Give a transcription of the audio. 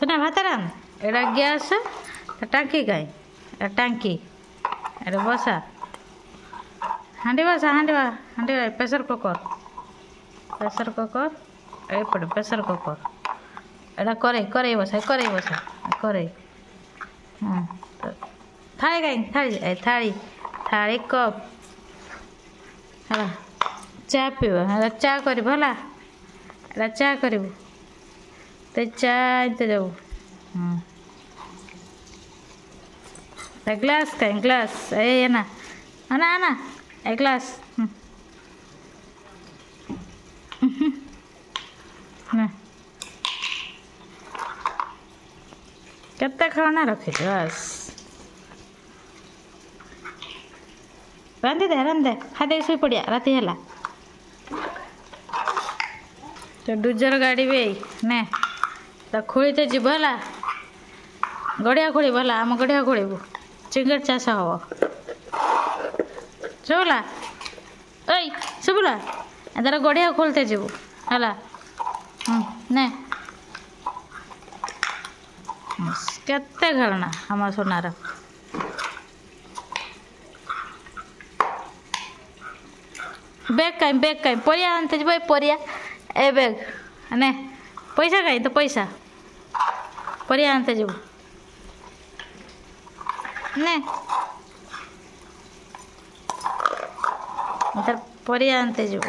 सुना भात रांध एटा गैस टांकी कहीं टांकी अरे बसा हांडी बसा हांडी प्रेशर कुकर एपटे प्रेशर कुकर एटा करे बसा करे थाली कहीं थाली कप है चा पीब चा कर भला चा करू तो चा इतने जाऊ ग्लास कहीं ग्लास ए ना आना आना एक ग्लास ना केते खाना रखी बस रांधि दे खादे शुई पड़िया राति है तो डुजर गाड़ी भी ने तो खोली तो जीव है गड़िया खोल भला आम गड़िया खोलू चिंगड़ चाष हम शुभला ओई शुभला तार गड़िया खोलते जीव है ने केते खेलना हम सोनार बैग कहीं परिया आनते जी परिया ए बैग ने पैसा कहीं तो पैसा परिया आनते जीव ने परिया आनते जीव